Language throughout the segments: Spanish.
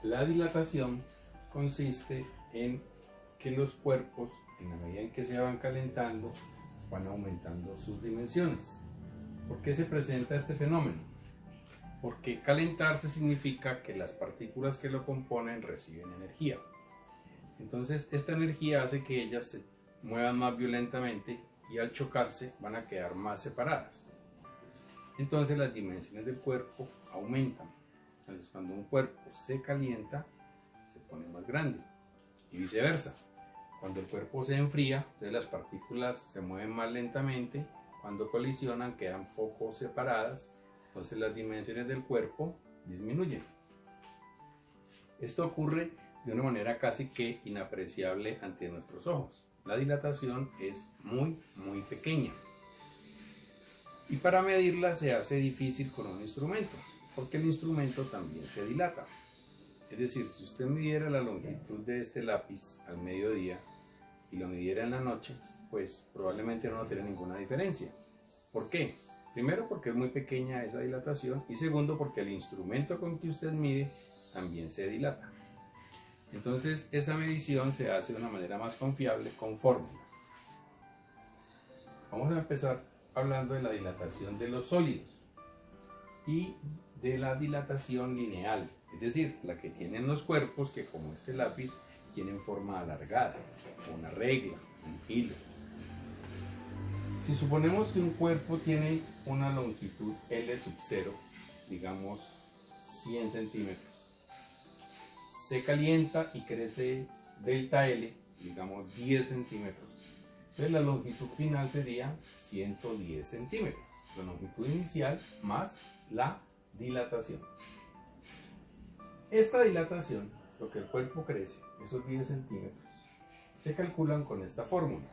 La dilatación consiste en que los cuerpos, en la medida en que se van calentando, van aumentando sus dimensiones. ¿Por qué se presenta este fenómeno? Porque calentarse significa que las partículas que lo componen reciben energía. Entonces esta energía hace que ellas se muevan más violentamente y al chocarse van a quedar más separadas. Entonces las dimensiones del cuerpo aumentan. Entonces cuando un cuerpo se calienta, se pone más grande y viceversa. Cuando el cuerpo se enfría, entonces las partículas se mueven más lentamente. Cuando colisionan quedan poco separadas, entonces las dimensiones del cuerpo disminuyen. Esto ocurre de una manera casi que inapreciable ante nuestros ojos. La dilatación es muy pequeña. Y para medirla se hace difícil con un instrumento, porque el instrumento también se dilata. Es decir, si usted midiera la longitud de este lápiz al mediodía y lo midiera en la noche, pues probablemente no notaría ninguna diferencia. ¿Por qué? Primero, porque es muy pequeña esa dilatación, y segundo, porque el instrumento con que usted mide también se dilata. Entonces esa medición se hace de una manera más confiable con fórmulas. Vamos a empezar hablando de la dilatación de los sólidos y de la dilatación lineal, es decir, la que tienen los cuerpos que, como este lápiz, tienen forma alargada, una regla, un hilo. Si suponemos que un cuerpo tiene una longitud L sub 0, digamos 100 centímetros, se calienta y crece delta L, digamos 10 centímetros. Entonces la longitud final sería 110 centímetros, la longitud inicial más la dilatación. Esta dilatación, lo que el cuerpo crece, esos 10 centímetros, se calculan con esta fórmula.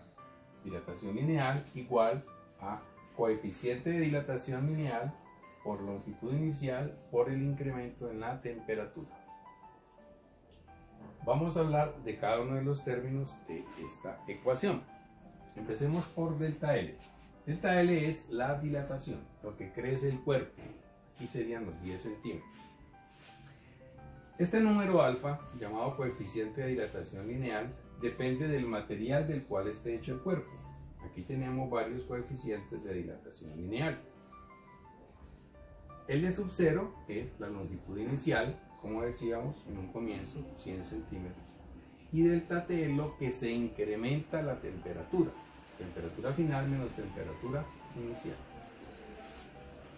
Dilatación lineal igual a coeficiente de dilatación lineal por longitud inicial por el incremento en la temperatura. Vamos a hablar de cada uno de los términos de esta ecuación. Empecemos por delta L. Delta L es la dilatación, lo que crece el cuerpo. Aquí serían los 10 centímetros. Este número alfa, llamado coeficiente de dilatación lineal, depende del material del cual esté hecho el cuerpo. Aquí tenemos varios coeficientes de dilatación lineal. L sub 0 es la longitud inicial, como decíamos en un comienzo, 100 centímetros. Y delta T es lo que se incrementa la temperatura. Temperatura final menos temperatura inicial.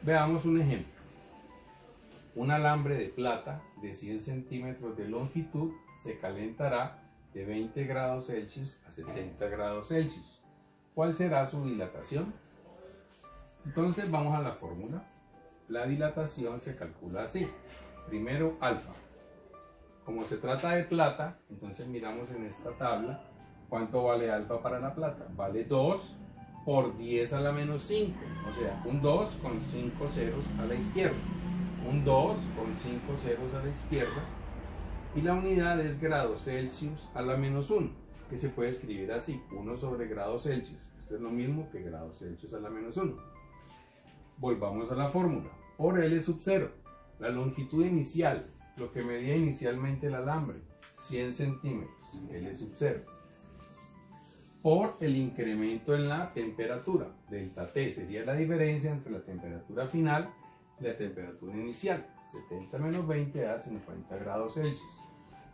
Veamos un ejemplo. Un alambre de plata de 100 centímetros de longitud se calentará de 20 grados Celsius a 70 grados Celsius. ¿Cuál será su dilatación? Entonces vamos a la fórmula. La dilatación se calcula así. Primero alfa. Como se trata de plata, entonces miramos en esta tabla cuánto vale alfa para la plata. Vale 2 por 10 a la menos 5. O sea, un 2 con 5 ceros a la izquierda. Un 2 con 5 ceros a la izquierda. Y la unidad es grados Celsius a la menos 1, que se puede escribir así, 1 sobre grados Celsius. Esto es lo mismo que grados Celsius a la menos 1. Volvamos a la fórmula. Por L sub 0, la longitud inicial, lo que medía inicialmente el alambre, 100 centímetros, L sub 0. Por el incremento en la temperatura, delta T sería la diferencia entre la temperatura final y la temperatura inicial. 70 menos 20 da 50 grados Celsius.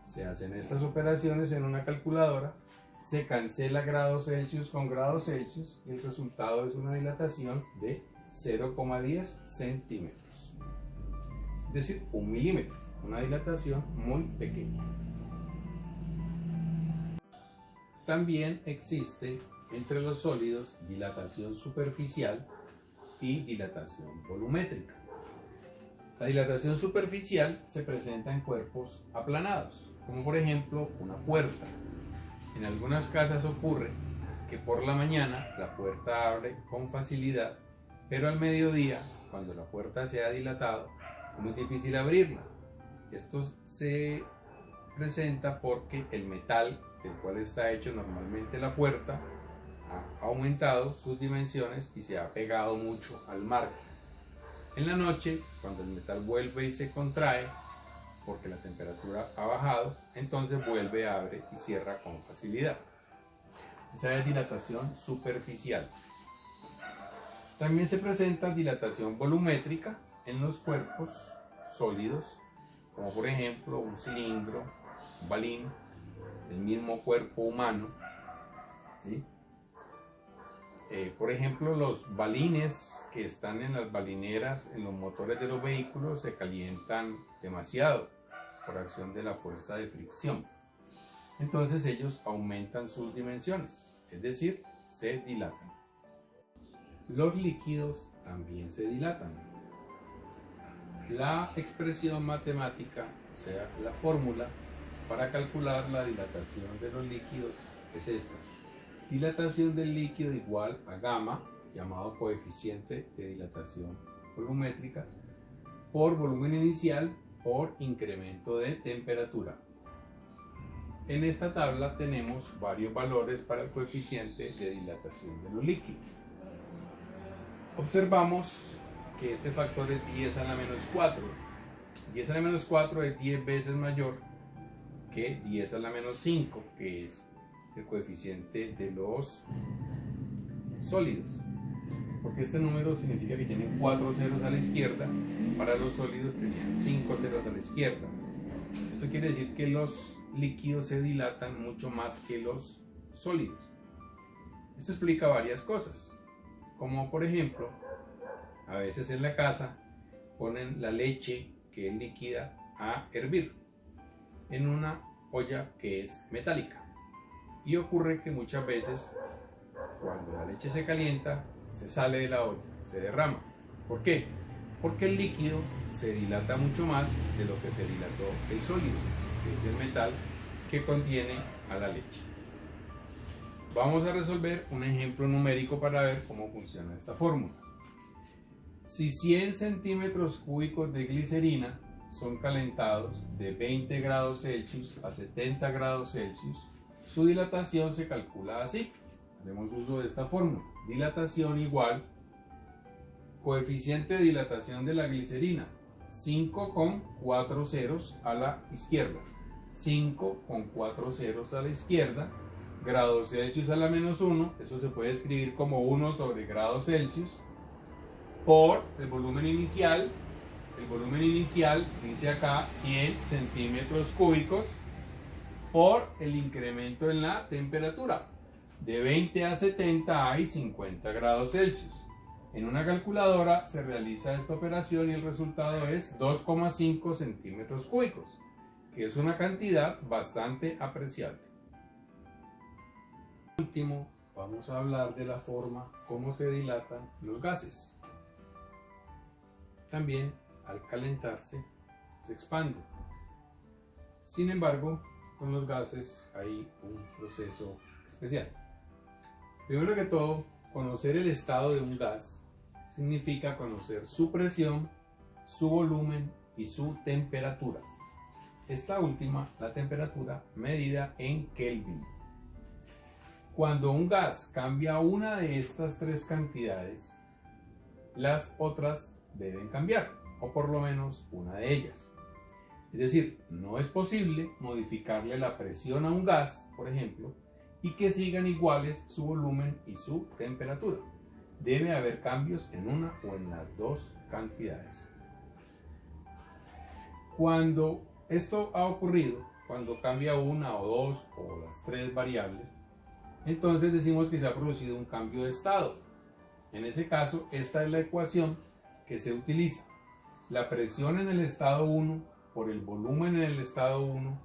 Se hacen estas operaciones en una calculadora, se cancela grados Celsius con grados Celsius y el resultado es una dilatación de 0,10 centímetros. Es decir, 1 milímetro, una dilatación muy pequeña. También existe entre los sólidos dilatación superficial y dilatación volumétrica. La dilatación superficial se presenta en cuerpos aplanados, como por ejemplo una puerta. En algunas casas ocurre que por la mañana la puerta abre con facilidad, pero al mediodía, cuando la puerta se ha dilatado, es muy difícil abrirla. Esto se presenta porque el metal del cual está hecho normalmente la puerta ha aumentado sus dimensiones y se ha pegado mucho al marco. En la noche, cuando el metal vuelve y se contrae, porque la temperatura ha bajado, entonces vuelve, abre y cierra con facilidad. Esa es dilatación superficial. También se presenta dilatación volumétrica en los cuerpos sólidos, como por ejemplo un cilindro, un balín, el mismo cuerpo humano, ¿sí? Por ejemplo, los balines que están en las balineras, en los motores de los vehículos, se calientan demasiado por acción de la fuerza de fricción. Entonces ellos aumentan sus dimensiones, es decir, se dilatan. Los líquidos también se dilatan. La expresión matemática, o sea, la fórmula para calcular la dilatación de los líquidos es esta. Dilatación del líquido igual a gamma, llamado coeficiente de dilatación volumétrica, por volumen inicial por incremento de temperatura. En esta tabla tenemos varios valores para el coeficiente de dilatación de los líquidos. Observamos que este factor es 10 a la menos 4. 10 a la menos 4 es 10 veces mayor que 10 a la menos 5, que es el coeficiente de los sólidos. Porque este número significa que tienen 4 ceros a la izquierda. Para los sólidos tenían 5 ceros a la izquierda. Esto quiere decir que los líquidos se dilatan mucho más que los sólidos. Esto explica varias cosas, como por ejemplo, a veces en la casa ponen la leche que es líquida a hervir en una olla que es metálica, y ocurre que muchas veces cuando la leche se calienta se sale de la olla, se derrama. ¿Por qué? Porque el líquido se dilata mucho más de lo que se dilató el sólido, que es el metal que contiene a la leche. Vamos a resolver un ejemplo numérico para ver cómo funciona esta fórmula. Si 100 centímetros cúbicos de glicerina son calentados de 20 grados Celsius a 70 grados Celsius, su dilatación se calcula así. Hacemos uso de esta fórmula. Dilatación igual coeficiente de dilatación de la glicerina, 5 con 4 ceros a la izquierda. 5 con 4 ceros a la izquierda, grados Celsius a la menos 1, eso se puede escribir como 1 sobre grados Celsius, por el volumen inicial. El volumen inicial dice acá 100 centímetros cúbicos, por el incremento en la temperatura. De 20 a 70 hay 50 grados Celsius. En una calculadora se realiza esta operación y el resultado es 2,5 centímetros cúbicos, que es una cantidad bastante apreciable. Por último, vamos a hablar de la forma como se dilatan los gases. También, al calentarse, se expande. Sin embargo, con los gases hay un proceso especial. Primero que todo, conocer el estado de un gas significa conocer su presión, su volumen y su temperatura. Esta última, la temperatura, medida en Kelvin. Cuando un gas cambia una de estas tres cantidades, las otras deben cambiar, o por lo menos una de ellas. Es decir, no es posible modificarle la presión a un gas, por ejemplo, y que sigan iguales su volumen y su temperatura. Debe haber cambios en una o en las dos cantidades. Cuando esto ha ocurrido, cuando cambia una o dos o las tres variables, entonces decimos que se ha producido un cambio de estado. En ese caso, esta es la ecuación que se utiliza. La presión en el estado 1 por el volumen en el estado 1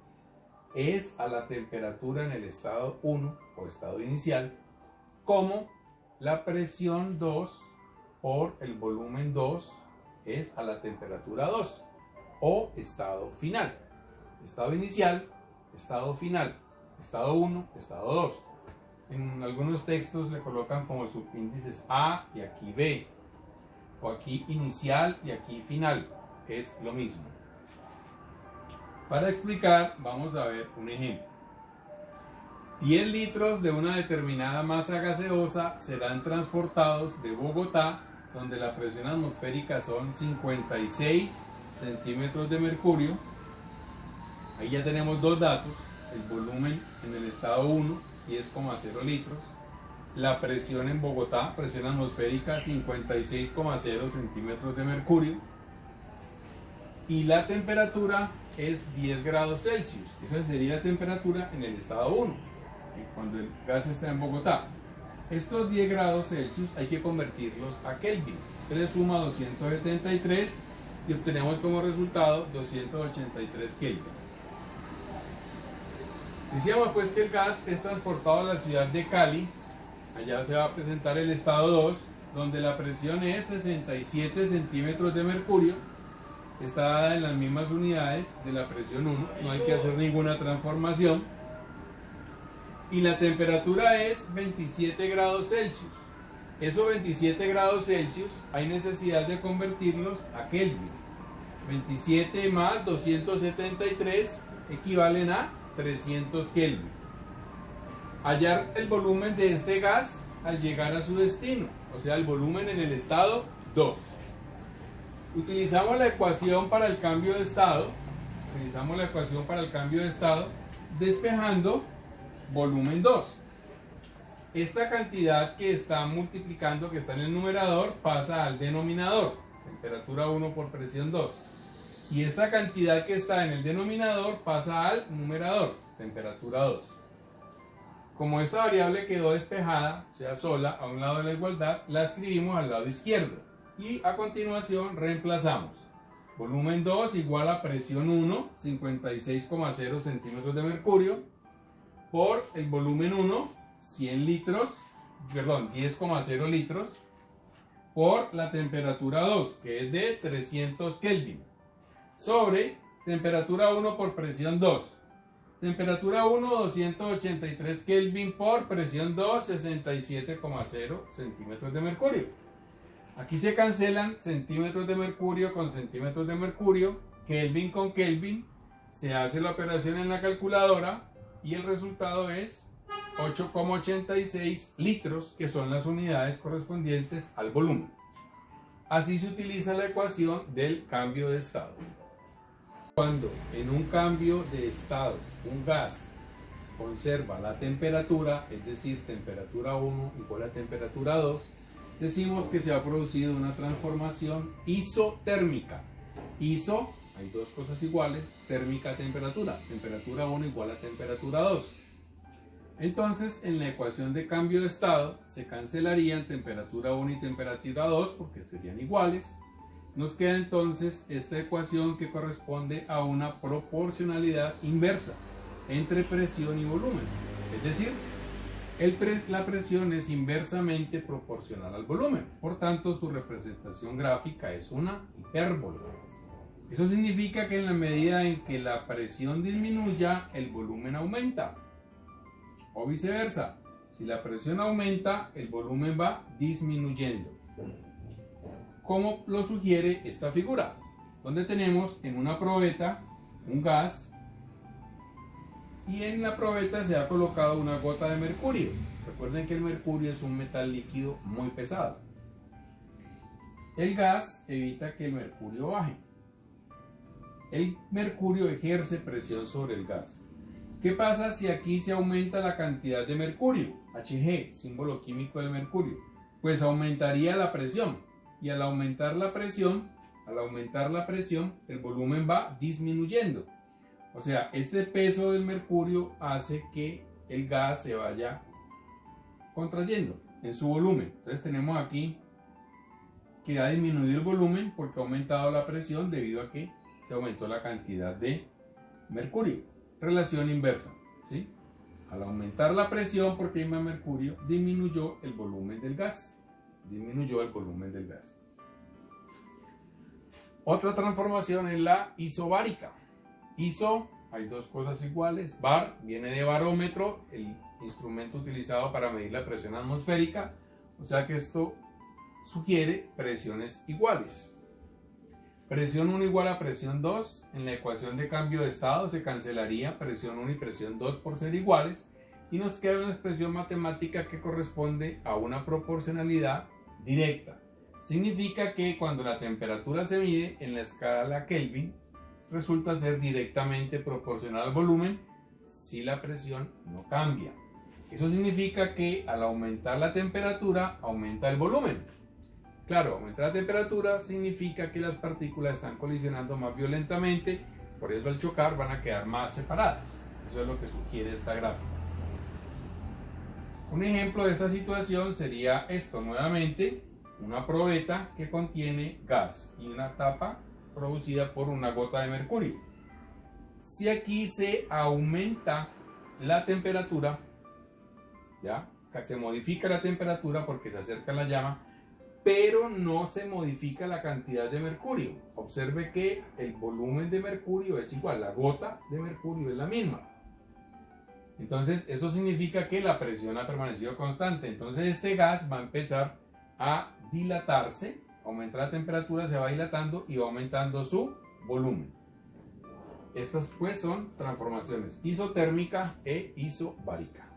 es a la temperatura en el estado 1 o estado inicial, como la presión 2 por el volumen 2 es a la temperatura 2 o estado final. Estado inicial, estado final, estado 1, estado 2. En algunos textos le colocan como subíndices A y aquí B, o aquí inicial y aquí final. Es lo mismo. Para explicar, vamos a ver un ejemplo. 10 litros de una determinada masa gaseosa serán transportados de Bogotá, donde la presión atmosférica son 56 centímetros de mercurio, Ahí ya tenemos dos datos, el volumen en el estado 1, 10,0 litros, la presión en Bogotá, presión atmosférica 56,0 centímetros de mercurio, y la temperatura es 10 grados Celsius. Esa sería la temperatura en el estado 1, cuando el gas está en Bogotá. Estos 10 grados Celsius hay que convertirlos a Kelvin. Se le suma 273 y obtenemos como resultado 283 Kelvin. Decíamos pues que el gas es transportado a la ciudad de Cali. Allá se va a presentar el estado 2, donde la presión es 67 centímetros de mercurio. Está dada en las mismas unidades de la presión 1, no hay que hacer ninguna transformación. Y la temperatura es 27 grados Celsius. Esos 27 grados Celsius hay necesidad de convertirlos a Kelvin. 27 más 273 equivalen a 300 Kelvin. Hallar el volumen de este gas al llegar a su destino, o sea, el volumen en el estado 2. Utilizamos la ecuación para el cambio de estado. Despejando volumen 2. Esta cantidad que está multiplicando, que está en el numerador, pasa al denominador, temperatura 1 por presión 2. Y esta cantidad que está en el denominador pasa al numerador, temperatura 2. Como esta variable quedó despejada, o sea, sola, a un lado de la igualdad, la escribimos al lado izquierdo. Y a continuación reemplazamos. Volumen 2 igual a presión 1, 56,0 centímetros de mercurio, por el volumen 1, 100 litros, perdón, 10,0 litros, por la temperatura 2, que es de 300 Kelvin, sobre temperatura 1 por presión 2. Temperatura 1, 283 Kelvin por presión 2, 67,0 centímetros de mercurio. Aquí se cancelan centímetros de mercurio con centímetros de mercurio, Kelvin con Kelvin, se hace la operación en la calculadora y el resultado es 8,86 litros, que son las unidades correspondientes al volumen. Así se utiliza la ecuación del cambio de estado. Cuando en un cambio de estado un gas conserva la temperatura, es decir, temperatura 1 igual a temperatura 2, decimos que se ha producido una transformación isotérmica. Iso, hay dos cosas iguales, térmica, temperatura. Temperatura 1 igual a temperatura 2. Entonces, en la ecuación de cambio de estado, se cancelarían temperatura 1 y temperatura 2 porque serían iguales. Nos queda entonces esta ecuación que corresponde a una proporcionalidad inversa entre presión y volumen. Es decir, la presión es inversamente proporcional al volumen. Por tanto, su representación gráfica es una hipérbola. Eso significa que en la medida en que la presión disminuya, el volumen aumenta. O viceversa. Si la presión aumenta, el volumen va disminuyendo. Como lo sugiere esta figura, donde tenemos en una probeta un gas y en la probeta se ha colocado una gota de mercurio. Recuerden que el mercurio es un metal líquido muy pesado. El gas evita que el mercurio baje. El mercurio ejerce presión sobre el gas. ¿Qué pasa si aquí se aumenta la cantidad de mercurio? Hg, símbolo químico del mercurio. Pues aumentaría la presión. Y al aumentar la presión, el volumen va disminuyendo. O sea, este peso del mercurio hace que el gas se vaya contrayendo en su volumen. Entonces tenemos aquí que ha disminuido el volumen porque ha aumentado la presión debido a que se aumentó la cantidad de mercurio. Relación inversa, ¿sí? Al aumentar la presión porque hay más mercurio, disminuyó el volumen del gas. Otra transformación es la isobárica. Iso, hay dos cosas iguales. Bar viene de barómetro, el instrumento utilizado para medir la presión atmosférica. O sea que esto sugiere presiones iguales. Presión 1 igual a presión 2. En la ecuación de cambio de estado se cancelaría presión 1 y presión 2 por ser iguales. Y nos queda una expresión matemática que corresponde a una proporcionalidad directa. Significa que cuando la temperatura se mide en la escala Kelvin, resulta ser directamente proporcional al volumen si la presión no cambia. Eso significa que al aumentar la temperatura, aumenta el volumen. Claro, aumentar la temperatura significa que las partículas están colisionando más violentamente, por eso al chocar van a quedar más separadas. Eso es lo que sugiere esta gráfica. Un ejemplo de esta situación sería esto, nuevamente, una probeta que contiene gas y una tapa producida por una gota de mercurio. Si aquí se aumenta la temperatura, ¿ya? Se modifica la temperatura porque se acerca la llama, pero no se modifica la cantidad de mercurio. Observe que el volumen de mercurio es igual, la gota de mercurio es la misma. Entonces eso significa que la presión ha permanecido constante. Entonces este gas va a empezar a dilatarse, aumenta la temperatura, se va dilatando y va aumentando su volumen. Estas pues son transformaciones isotérmica e isobárica.